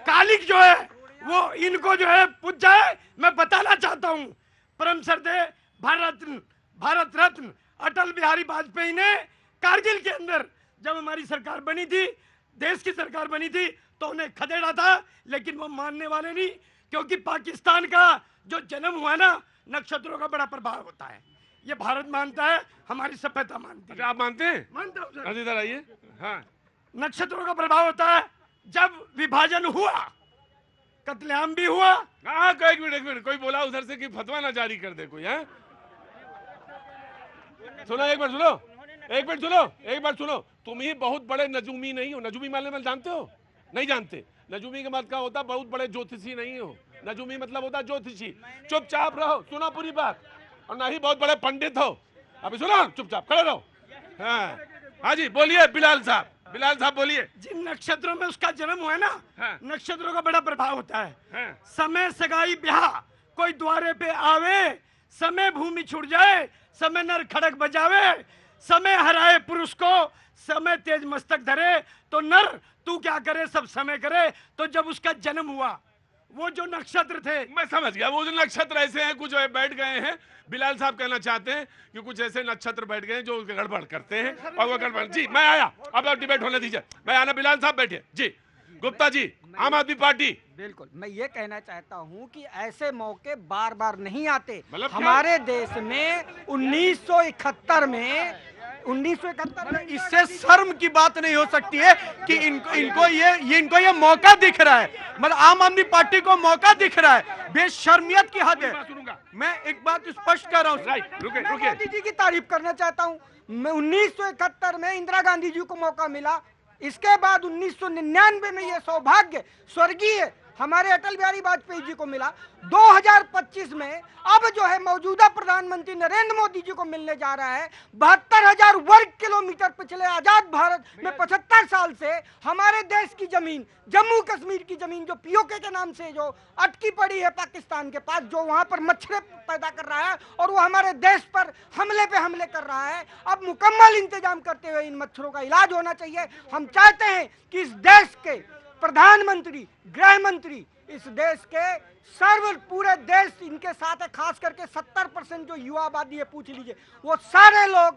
कालिक जो है वो इनको जो है पूछ जाए। मैं बताना चाहता हूं, परम श्रद्धेय भारत रत्न अटल बिहारी वाजपेयी ने कारगिल के अंदर जब हमारी सरकार बनी थी, देश की सरकार बनी थी, तो उन्हें खदेड़ा था, लेकिन वो मानने वाले नहीं, क्योंकि पाकिस्तान का जो जन्म हुआ ना, नक्षत्रों का बड़ा प्रभाव होता है। ये भारत मानता है, हमारी सभ्यता मानती है। आप मानते हैं? मानता हूं सर। इधर आइए। हाँ, नक्षत्रों का प्रभाव होता है। जब विभाजन हुआ, कत्लेआम भी हुआ। हाँ एक मिनट कोई बोला उधर से कि फतवा ना जारी कर दे कोई है? सुनो एक बार सुनो। तुम ही बहुत बड़े नजूमी नहीं हो। नजूमी माने जानते हो? नहीं जानते। नजूमी का मतलब होता बहुत बड़े ज्योतिषी नहीं हो। नजूमी मतलब होता ज्योतिषी। चुपचाप रहो, सुनो पूरी बात, और ना ही बहुत बड़े पंडित हो। अभी सुनो, चुपचाप खड़े रहो। हाँ जी बोलिए बिलाल साहब बोलिए। जिन नक्षत्रों में उसका जन्म हुआ है ना, हाँ। नक्षत्रों का बड़ा प्रभाव होता है। हाँ। समय सगाई ब्याह कोई द्वारे पे आवे, समय भूमि छुट जाए, समय नर खड़क बजावे, समय हराए पुरुष को, समय तेज मस्तक धरे, तो नर तू क्या करे सब समय करे। तो जब उसका जन्म हुआ, वो जो नक्षत्र थे, मैं समझ गया, वो जो नक्षत्र ऐसे हैं, कुछ बैठ गए हैं। बिलाल साहब कहना चाहते हैं कि कुछ ऐसे नक्षत्र बैठ गए हैं जो गड़बड़ करते हैं, और वो गड़बड़। जी मैं आया, अब डिबेट होने दीजिए, मैं आना। बिलाल साहब बैठिए। जी गुप्ता जी, आम आदमी पार्टी। बिल्कुल, मैं ये कहना चाहता हूँ कि ऐसे मौके बार बार नहीं आते। मतलब हमारे देश में 1971 में इससे शर्म की बात नहीं हो सकती है कि इनको ये मौका दिख रहा है। मतलब आम आदमी पार्टी को मौका दिख रहा है, बेशर्मियत की हद है। मैं एक बात स्पष्ट कर रहा हूँ, रुके मोदी जी की तारीफ करना चाहता हूँ। मैं 1971 में इंदिरा गांधी जी को मौका मिला, इसके बाद 1999 में ये सौभाग्य स्वर्गीय हमारे अटल बिहारी वाजपेयी जी को मिला। 2025 में अब जो है मौजूदा प्रधानमंत्री नरेंद्र मोदी जी को मिलने जा रहा है। 72,000 वर्ग किलोमीटर पिछले आजाद भारत में 75 साल से हमारे देश की जमीन, जम्मू कश्मीर की जमीन जो पीओके के नाम से जो अटकी पड़ी है पाकिस्तान के पास, जो वहां पर मच्छरें पैदा कर रहा है और वो हमारे देश पर हमले पे हमले कर रहा है। अब मुकम्मल इंतजाम करते हुए इन मच्छरों का इलाज होना चाहिए। हम चाहते हैं कि इस देश के प्रधानमंत्री, गृह मंत्री, इस देश के पूरे देश इनके साथ है, खास करके 70% जो युवा आबादी है, पूछ लीजिए, वो सारे लोग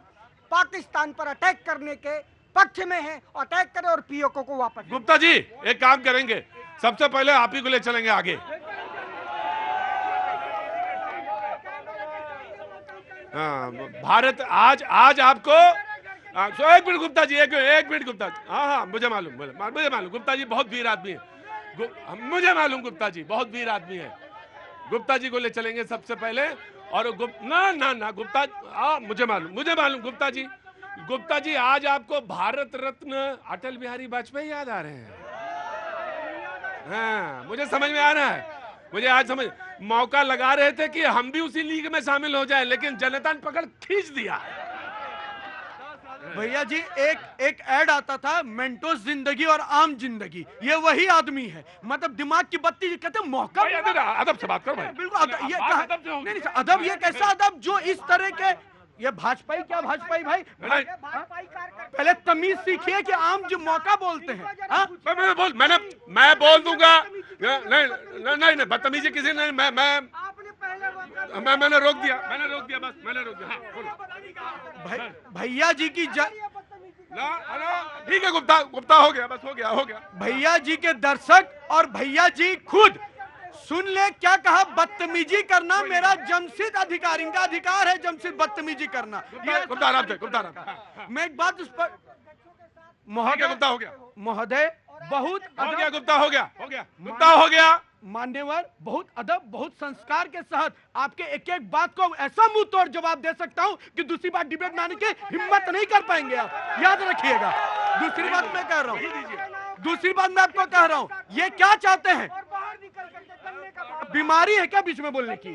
पाकिस्तान पर अटैक करने के पक्ष में हैं। अटैक करें और पीओके को वापस। गुप्ता जी एक काम करेंगे, सबसे पहले आप ही को ले चलेंगे आगे। हाँ, भारत आज आपको एक मिनट गुप्ता जी, एक मिनट गुप्ता जी। हाँ, मुझे मालूम गुप्ता जी बहुत वीर आदमी है। मुझे मालूम गुप्ता जी बहुत वीर आदमी है। गुप्ता जी को ले चलेंगे सबसे पहले। और ना गुप्ता, मुझे मालूम गुप्ता जी आज आपको भारत रत्न अटल बिहारी वाजपेयी याद आ रहे हैं। हाँ, मुझे समझ में आ रहा है। मुझे आज समझ, मौका लगा रहे थे कि हम भी उसी लीग में शामिल हो जाएं, लेकिन जनता ने पकड़ खींच दिया। भैया जी एक ऐड आता था, मेंटोस जिंदगी और आम जिंदगी, ये वही आदमी है। मतलब दिमाग की बत्ती कहते मौका। अदब से बात करो भाई। बिल्कुल नहीं, अदब ये कैसा अदब जो इस तरह के, ये भाजपाई क्या भाजपाई भाई, पहले तमीज सीखिए कि आम जो मौका बोलते हैं। मैं बोल दूंगा। नहीं बदतमीजी किसी ने, मैंने रोक दिया बस, मैंने रोक दिया। हाँ, बोलो। भैया जी की ठीक है गुप्ता, हो गया बस, हो गया। भैया जी के दर्शक और भैया जी खुद सुन ले क्या कहा, बदतमीजी करना मेरा जमशेद अधिकार, इनका अधिकार है जमशेद बदतमीजी करना। गुप्ता, मैं एक बात उस पर गुप्ता हो गया महोदय, बहुत गुप्ता हो गया मान्यवर, बहुत अदब बहुत संस्कार के साथ आपके एक एक बात को ऐसा मुंह तोड़ जवाब दे सकता हूं कि दूसरी बात डिबेट में आने की हिम्मत नहीं कर पाएंगे आप, याद रखिएगा। दूसरी बात मैं कह रहा हूं, ये क्या चाहते हैं, बीमारी है क्या बीच में बोलने की?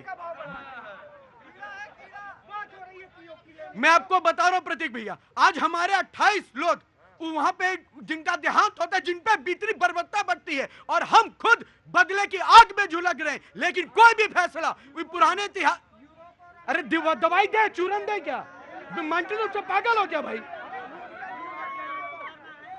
मैं आपको बता रहा हूं प्रतीक भैया, आज हमारे 28 लोग वहां पे जिनका देहांत होता है, जिन पे बीतनी बर्बरता बढ़ती है, और हम खुद बदले की आग में झुलक रहे हैं, लेकिन कोई भी फैसला पुराने इतिहास, अरे दवाई दे, चूरन दे, क्या मेंटल रूप से पागल हो क्या भाई?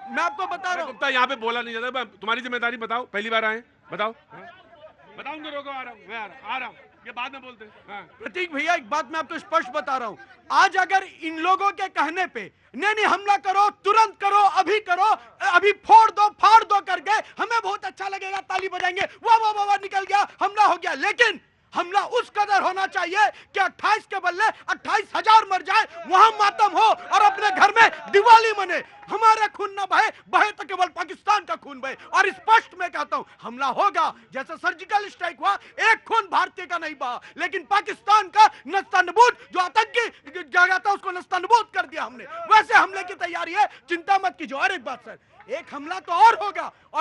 मैं आपको बता रहा हूं, गुप्ता यहाँ पे बोला नहीं जाता। तुम्हारी जिम्मेदारी बताओ, पहली बार आए, बताऊंगा, रोको, आ रहा हूँ, ये बाद में बोलते हैं। प्रतीक भैया एक बात मैं आपको स्पष्ट बता रहा हूं, आज अगर इन लोगों के कहने पे नहीं हमला करो, तुरंत करो, अभी करो, अभी फोड़ दो फाड़ दो करके, हमें बहुत अच्छा लगेगा, ताली बजाएंगे, वाह निकल गया, हमला हो गया। लेकिन हमला उस कदर होना चाहिए कि 28 के बदले 28,000 मर जाए, वहां मातम हो और अपने घर में दिवाली मने, हमारा खून न बहे तो केवल पाकिस्तान का खून बहे। और स्पष्ट मैं कहता हूं, हमला होगा, जैसे सर्जिकल स्ट्राइक हुआ, एक खून भारतीय का नहीं बहा, लेकिन पाकिस्तान का नस्तानबूद, जो आतंकी जगह था उसको नस्तानबूद कर दिया हमने। वैसे हमले की तैयारी है, चिंता मत कीजिए। और एक बात सर, एक हमला तो और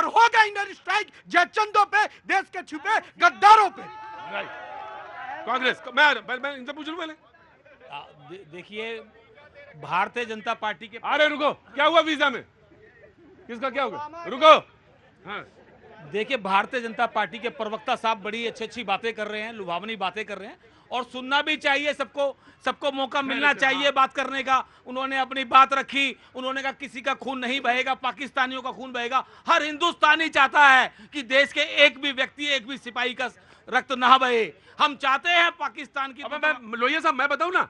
होगा इंडियन स्ट्राइक जयचंदों पे, देश के छुपे गद्दारों पे। कांग्रेस, मैं इनसे पूछ लूं पहले। देखिए, भारतीय जनता पार्टी के, अरे रुको, क्या हुआ वीजा में, किसका क्या हुआ, रुको। हाँ, देखिए, भारतीय जनता पार्टी के प्रवक्ता साहब बड़ी अच्छी बातें कर रहे हैं, लुभावनी बातें कर रहे हैं, और सुनना भी चाहिए, सबको मौका मिलना चाहिए बात करने का। उन्होंने अपनी बात रखी, उन्होंने कहा किसी का खून नहीं बहेगा, पाकिस्तानियों का खून बहेगा। हर हिंदुस्तानी चाहता है कि देश के एक भी व्यक्ति, एक भी सिपाही का रक्त ना बहे। हम चाहते हैं पाकिस्तान की। लोहिया साहब, मैं बताऊं ना,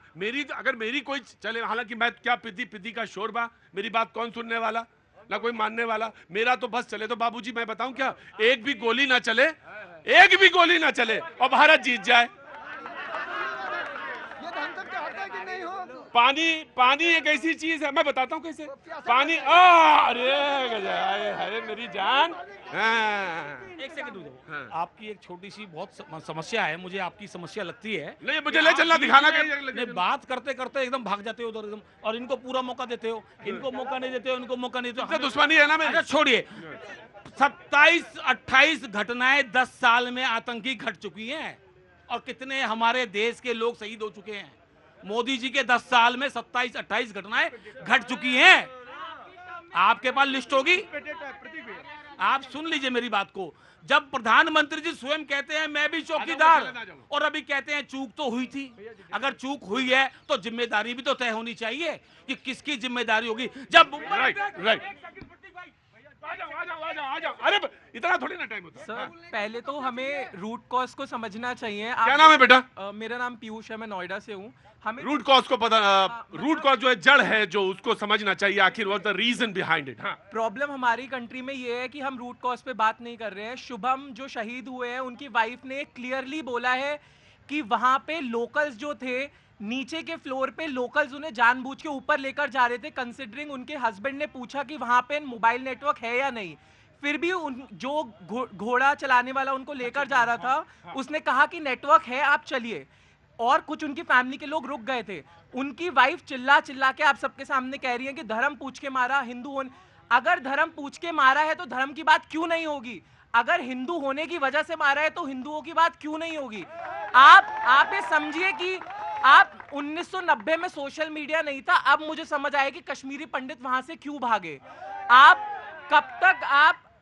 अगर मेरी कोई चले, हालांकि मैं क्या पिदी का शोर बा, मेरी बात कौन सुनने वाला, ना कोई मानने वाला, मेरा तो बस चले। तो बाबूजी मैं बताऊं क्या, एक भी गोली ना चले और भारत जीत जाए। पानी एक ऐसी चीज है, मैं बताता हूँ कैसे पानी। अरे मेरी जान, एक सेकंड रुको। आपकी एक छोटी सी बहुत समस्या है, मुझे आपकी समस्या लगती है। नहीं, मुझे ले चलना, दिखाना नहीं, बात करते करते एकदम भाग जाते हो उधर एकदम, और इनको पूरा मौका देते हो, इनको मौका नहीं देते हो, इनको मौका नहीं देते हो। दुश्मनी है ना मेरी। छोड़िए, 27-28 घटनाएं 10 साल में आतंकी घट चुकी हैं, और कितने हमारे देश के लोग शहीद हो चुके हैं। मोदी जी के 10 साल में 27-28 घटनाएं घट चुकी हैं। आपके पास लिस्ट होगी, आप सुन लीजिए मेरी बात को। जब प्रधानमंत्री जी स्वयं कहते हैं मैं भी चौकीदार, और अभी कहते हैं चूक तो हुई थी। अगर चूक हुई है तो जिम्मेदारी भी तो तय होनी चाहिए कि किसकी जिम्मेदारी होगी। जब आ जाओ। अरे इतना थोड़ी ना टाइम होता है। सर, पहले तो हमें रूट कॉज को समझना चाहिए। क्या नाम है बेटा? मेरा नाम पीयूष है, मैं नोएडा से हूँ। हमें रूट कॉज को पता, रूट कॉज जो है जड़ है, जो उसको समझना चाहिए, आखिर what the reason behind it. Problem हमारी कंट्री में ये है कि हम रूट कॉज पे बात नहीं कर रहे हैं। शुभम जो शहीद हुए हैं, उनकी वाइफ ने क्लियरली बोला है कि वहां पे लोकल्स जो थे नीचे के फ्लोर पे लोकल्स उन्हें जानबूझ के ऊपर लेकर जा रहे थे, कंसिडरिंग उनके हस्बैंड ने पूछा कि वहां पे मोबाइल नेटवर्क है या नहीं। फिर भी जो घोड़ा चलाने वाला उनको लेकर जा रहा था उसने कहा कि नेटवर्क है, आप चलिए। और कुछ उनकी फैमिली के लोग रुक गए थे। उनकी वाइफ चिल्ला चिल्ला के आप सबके सामने कह रही है कि धर्म पूछ के मारा, हिंदू होने। अगर धर्म पूछ के मारा है तो धर्म की बात क्यों नहीं होगी? अगर हिंदू होने की वजह से मारा है तो हिंदुओं की बात क्यों नहीं होगी? आप ये समझिए कि आप 1990 में सोशल मीडिया नहीं था, अब मुझे समझ आया कि कश्मीरी पंडित वहां से क्यों भागे। आप कब तक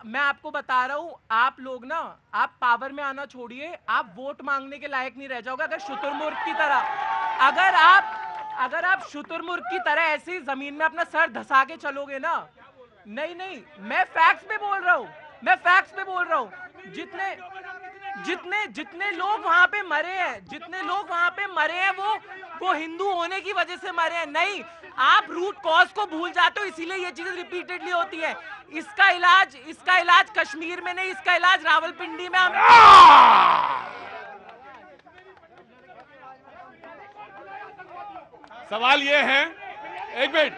मैं आपको बता रहा हूं, आप लोग ना, आप पावर में आना छोड़िए, आप वोट मांगने के लायक नहीं रह जाओगे। अगर शुतुरमुर्ग की तरह अगर आप शुतुरमुर्ग की तरह ऐसे ही जमीन में अपना सर धसा के चलोगे ना, नहीं, मैं फैक्ट्स पे बोल रहा हूं, जितने लोग वहां पे मरे हैं, वो हिंदू होने की वजह से मरे हैं। नहीं, आप रूट कॉज को भूल जाते हो, इसीलिए ये चीजें रिपीटेडली होती है। इसका इलाज कश्मीर में नहीं, इसका इलाज रावलपिंडी में। सवाल ये है, एक मिनट,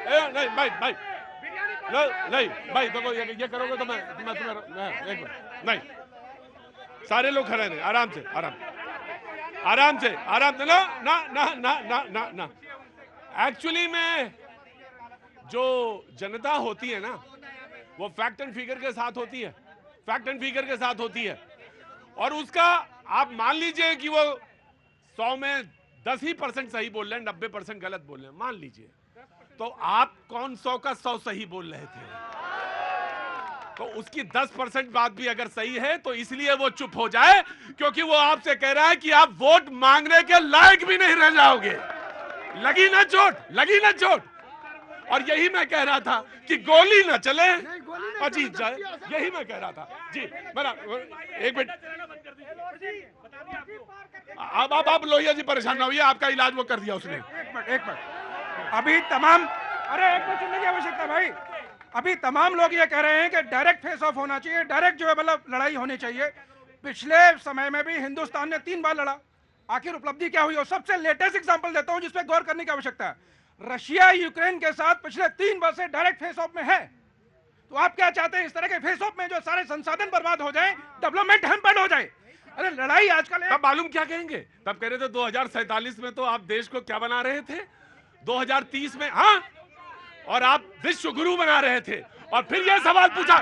नहीं भाई देखो, ये करोगे तो मैं तुम्हें एक मिनट, नहीं, सारे लोग खड़े नहीं, आराम से ना। एक्चुअली में जो जनता होती है ना, वो फैक्ट एंड फिगर के साथ होती है, और उसका आप मान लीजिए कि वो 100 में 10 ही % सही बोल रहे हैं, 90% गलत बोल रहे हैं, मान लीजिए, तो आप कौन 100 का 100 सही बोल रहे थे? तो उसकी 10% बात भी अगर सही है तो इसलिए वो चुप हो जाए, क्योंकि वो आपसे कह रहा है कि आप वोट मांगने के लायक भी नहीं रह जाओगे। लगी ना चोट। और यही मैं कह रहा था कि गोली ना चले और जीत जाए, यही मैं कह रहा था। जी मेरा एक मिनट, अब आप लोहिया जी परेशान ना होइए, आपका इलाज वो कर दिया उसने। एक मिनट, अभी तमाम, अरे एक मिनट सुनने की आवश्यकता भाई। अभी तमाम लोग ये कह रहे हैं कि डायरेक्ट फेस ऑफ होना चाहिए, डायरेक्ट जो है मतलब लड़ाई होनी चाहिए। पिछले समय में भी हिंदुस्तान ने 3 बार लड़ा, आखिर उपलब्धि क्या हुई? और सबसे लेटेस्ट एग्जांपल देता हूं जिसपे गौर करने की आवश्यकता है। रशिया यूक्रेन के साथ पिछले 3 वर्ष से डायरेक्ट फेस ऑफ में है। तो आप क्या चाहते हैं? इस तरह के फेस ऑफ में जो सारे संसाधन बर्बाद हो जाए, डेवलपमेंट हैम्पर्ड हो जाए। अरे लड़ाई आजकल तब मालूम क्या कहेंगे? तब कह रहे थे 2047 में तो आप देश को क्या बना रहे थे, 2030 में, हाँ, और आप विश्व गुरु बना रहे थे। और फिर यह सवाल पूछा,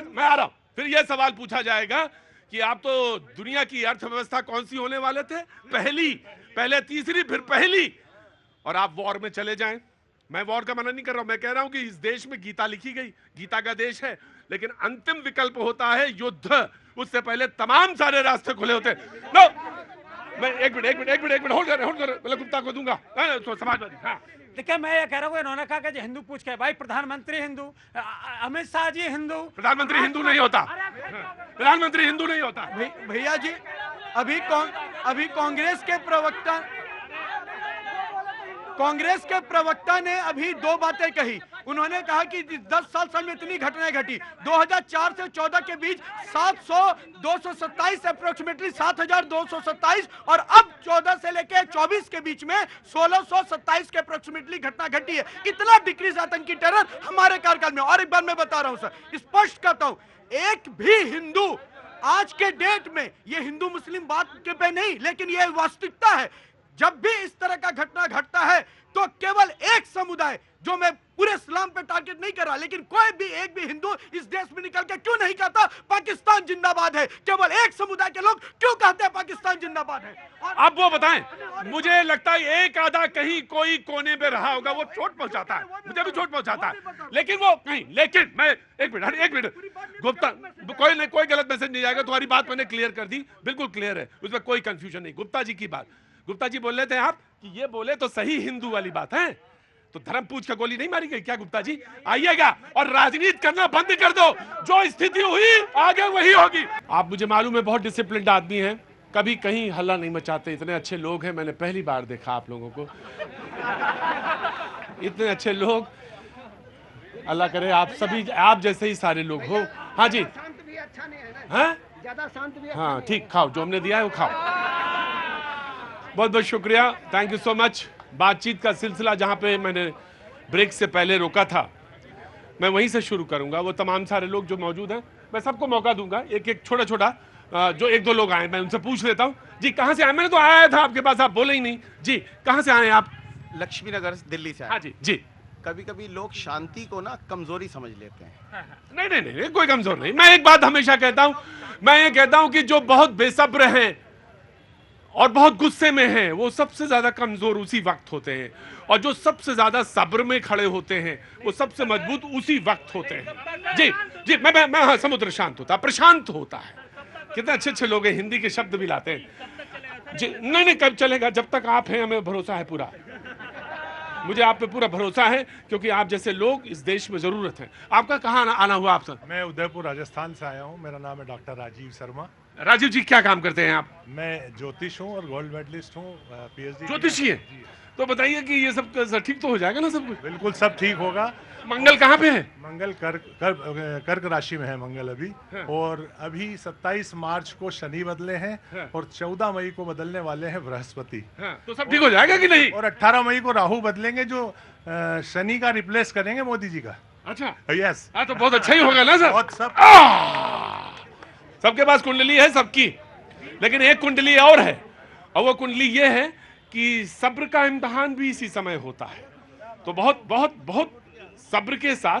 मैं आ रहा हूं, फिर यह सवाल पूछा जाएगा कि आप तो दुनिया की अर्थव्यवस्था कौन सी होने वाले थे, पहले तीसरी फिर पहली, और आप वॉर में चले जाएं। मैं वॉर का मना नहीं कर रहा हूं, मैं कह रहा हूं कि इस देश में गीता लिखी गई, गीता का देश है, लेकिन अंतिम विकल्प होता है युद्ध। उससे पहले तमाम सारे रास्ते खुले होते। नो, मैं एक मिनट होल्ड कर, मैं गुप्ता को दूंगा, समाजवादी। हाँ, देखिए, मैं ये कह रहा हूँ, इन्होंने कहा कि हिंदू पूछ के, भाई प्रधानमंत्री हिंदू, अमित शाह जी हिंदू। प्रधानमंत्री हिंदू नहीं होता, प्रधानमंत्री हिंदू नहीं होता। भैया जी, अभी कांग्रेस के प्रवक्ता ने अभी 2 बातें कही। उन्होंने कहा कि 10 साल में इतनी घटनाएं घटी। 2004 से 14 के बीच 227 अप्रोक्सीमेटली 7227, और अब 14 से लेकर 24 के बीच में 1627 के अप्रोक्सीमेटली घटना घटी है। इतना डिक्रीज आतंकी टेरर हमारे कार्यकाल में। और एक बार मैं बता रहा हूं सर, स्पष्ट कहता हूं, एक भी हिंदू आज के डेट में, ये हिंदू मुस्लिम बात के पे नहीं, लेकिन ये वास्तविकता है, जब भी इस तरह का घटना घटता है तो केवल एक समुदाय, जो मैं पूरे इस्लाम पे टारगेट नहीं कर रहा, लेकिन कोई भी एक भी हिंदू इस देश में निकल के क्यों नहीं कहता पाकिस्तान जिंदाबाद है? केवल एक समुदाय के लोग क्यों कहते हैं पाकिस्तान जिंदाबाद है? अब वो बताएं, मुझे लगता है एक आधा कहीं कोई कोने पे रहा होगा, वो चोट पहुंचाता है, मुझे भी चोट पहुंचाता है, लेकिन वो नहीं। लेकिन मैं एक मिनट गुप्ता, कोई गलत मैसेज नहीं जाएगा, तुम्हारी बात मैंने क्लियर कर दी, बिल्कुल क्लियर है, उसमें कोई कंफ्यूजन नहीं। गुप्ता जी की बात, गुप्ता जी बोल रहे थे आप कि ये बोले तो सही हिंदू वाली बात है, तो धर्म पूछ कर गोली नहीं मारी गई क्या? गुप्ता जी आइएगा और राजनीति करना बंद कर दो, जो स्थिति हुई आगे वही होगी। आप, मुझे मालूम है, बहुत डिसिप्लिन्ड आदमी हैं, कभी कहीं हल्ला नहीं मचाते, इतने अच्छे लोग हैं, मैंने पहली बार देखा आप लोगों को, इतने अच्छे लोग। अल्लाह करे आप सभी, आप जैसे ही सारे लोग हो। हाँ जी, हाँ, हाँ ठीक, खाओ, जो हमने दिया है वो खाओ। बहुत बहुत शुक्रिया, थैंक यू सो मच। बातचीत का सिलसिला जहां पे मैंने ब्रेक से पहले रोका था, मैं वहीं से शुरू करूंगा। वो तमाम सारे लोग जो मौजूद हैं, मैं सबको मौका दूंगा, एक एक छोटा छोटा जो एक दो लोग आए मैं उनसे पूछ लेता हूं। जी कहां से आए? मैंने तो आया था आपके पास, आप बोले ही नहीं। जी कहां से आए आप? लक्ष्मी नगर दिल्ली से। हाँ जी जी। कभी कभी लोग शांति को ना कमजोरी समझ लेते हैं। नहीं नहीं नहीं, कोई कमजोर नहीं। मैं एक बात हमेशा कहता हूं, मैं ये कहता हूं कि जो बहुत बेसब्र हैं और बहुत गुस्से में हैं, वो सबसे ज्यादा कमजोर उसी वक्त होते हैं, और जो सबसे ज्यादा सब्र में खड़े होते हैं वो सबसे मजबूत उसी वक्त होते हैं। जी जी। मैं हाँ, समुद्र शांत होता, प्रशांत होता है। कितने अच्छे अच्छे लोग हैं, हिंदी के शब्द भी लाते हैं। जी नहीं नहीं, कब चलेगा, जब तक आप हैं हमें भरोसा है पूरा, मुझे आप पे पूरा भरोसा है, क्योंकि आप जैसे लोग इस देश में जरूरत है। आपका कहाँ आना हुआ आपसे? मैं उदयपुर राजस्थान से आया हूँ। मेरा नाम है डॉक्टर राजीव शर्मा। राजीव जी क्या काम करते हैं आप? मैं ज्योतिष हूँ और गोल्ड मेडलिस्ट हूँ, PhD। ज्योतिषी है? तो बताइए कि ये सब ठीक तो हो जाएगा ना सब कुछ? बिल्कुल सब ठीक होगा। मंगल कहाँ पे है? मंगल कर्क राशि में है मंगल अभी। हाँ। और अभी 27 मार्च को शनि बदले हैं। हाँ। और 14 मई को बदलने वाले हैं बृहस्पति। हाँ। तो सब ठीक हो जाएगा कि नहीं? और 18 मई को राहु बदलेंगे, जो शनि का रिप्लेस करेंगे मोदी जी का। अच्छा यस। हाँ, तो बहुत अच्छा ही होगा ना सर। बहुत सब सबके पास कुंडली है सबकी, लेकिन एक कुंडली और है, और वो कुंडली ये है कि सब्र का इम्तिहान भी इसी समय होता है। तो बहुत बहुत बहुत सब्र के साथ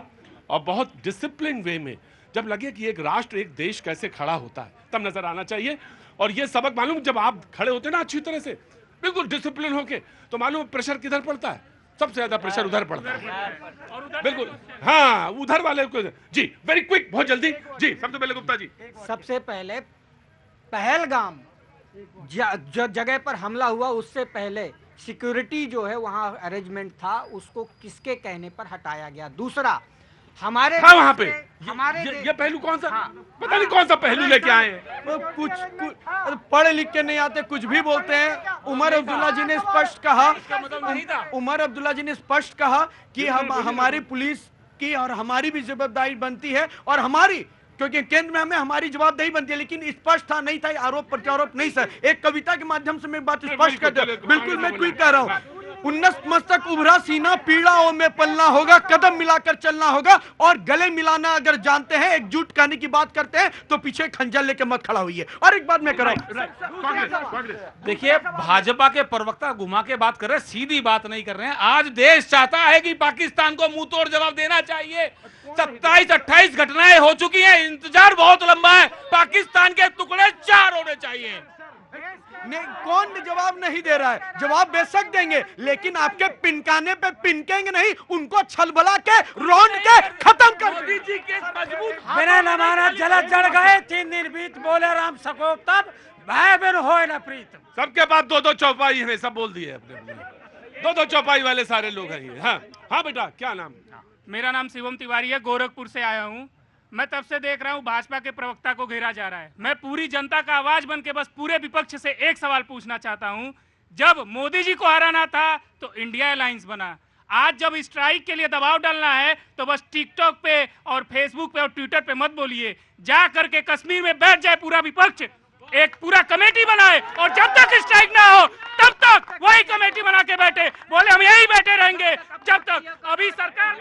और बहुत डिसिप्लिन वे में जब लगे कि एक राष्ट्र, एक देश कैसे खड़ा होता है, तब नजर आना चाहिए। और ये सबक मालूम, जब आप खड़े होते हैं ना अच्छी तरह से, बिल्कुल डिसिप्लिन होके, तो मालूम प्रेशर किधर पड़ता है? सबसे ज्यादा प्रेशर उधर पड़ता है। बिल्कुल हाँ, उधर वाले को। जी वेरी क्विक, बहुत जल्दी। जी सबसे पहले गुप्ता जी। सबसे पहले पहलगाम जो जगह पर हमला हुआ, उससे पहले सिक्योरिटी जो है वहां अरेंजमेंट था, उसको किसके कहने पर हटाया गया? दूसरा, हमारे हाँ वहां पे ये पहलू कौन सा? हाँ। पता नहीं कौन सा पहलू लेके आए हैं। कुछ पढ़े लिख के नहीं आते, कुछ भी बोलते हैं। उमर अब्दुल्ला जी ने स्पष्ट कहा, उमर अब्दुल्ला जी ने स्पष्ट कहा कि हमारी पुलिस की और हमारी भी जिम्मेदारी बनती है, और हमारी, क्योंकि केंद्र में हमें हमारी जवाबदेही बनती है। लेकिन स्पष्ट था, नहीं था आरोप प्रत्यारोप नहीं सर। एक कविता के माध्यम से मैं बात स्पष्ट कर दूं। बिल्कुल मैं क्विक कह रहा हूं। उन्नत मस्तक उभरा सीना, पीड़ाओं में पलना होगा, कदम मिलाकर चलना होगा, और गले मिलाना अगर जानते हैं, एकजुट करने की बात करते हैं, तो पीछे खंजर लेके मत खड़ा हुई है। और एक बात मैं कर रहा हूं, देखिए भाजपा के प्रवक्ता घुमा के बात कर रहे हैं, सीधी बात नहीं कर रहे हैं। आज देश चाहता है कि पाकिस्तान को मुंह तोड़ जवाब देना चाहिए। 27-28 घटनाएं हो चुकी हैं, इंतजार बहुत लंबा है। पाकिस्तान के टुकड़े 4 होने चाहिए। नहीं, कौन जवाब नहीं दे रहा है? जवाब बेशक देंगे, लेकिन आपके पिनकाने पे पिनकेंगे नहीं, उनको छलबला के रौंद के खत्म कर मोदी जी के मजबूत बिना नमाना जलत जड़ गए, 3 दिन बीत बोले राम सको तब, भाई बहन होए ना प्रीत। सबके पास 2-2 चौपाई है, सब बोल दिए अपने। 2-2 चौपाई वाले सारे लोग हैं ये। हाँ हाँ बेटा, क्या नाम? मेरा नाम शिवम तिवारी है, गोरखपुर से आया हूँ। मैं तब से देख रहा हूँ भाजपा के प्रवक्ता को घेरा जा रहा है। मैं पूरी जनता का आवाज बन के बस पूरे विपक्ष से एक सवाल पूछना चाहता हूँ। जब मोदी जी को हराना था तो इंडिया अलायंस बना, आज जब स्ट्राइक के लिए दबाव डालना है तो बस टिकटॉक पे और फेसबुक पे और ट्विटर पे मत बोलिए, जा करके कश्मीर में बैठ जाए पूरा विपक्ष, एक पूरा कमेटी बनाए, और जब तक स्ट्राइक ना हो तब तक वही कमेटी बना के बैठे, बोले हम यही बैठे रहेंगे जब तक। अभी सरकार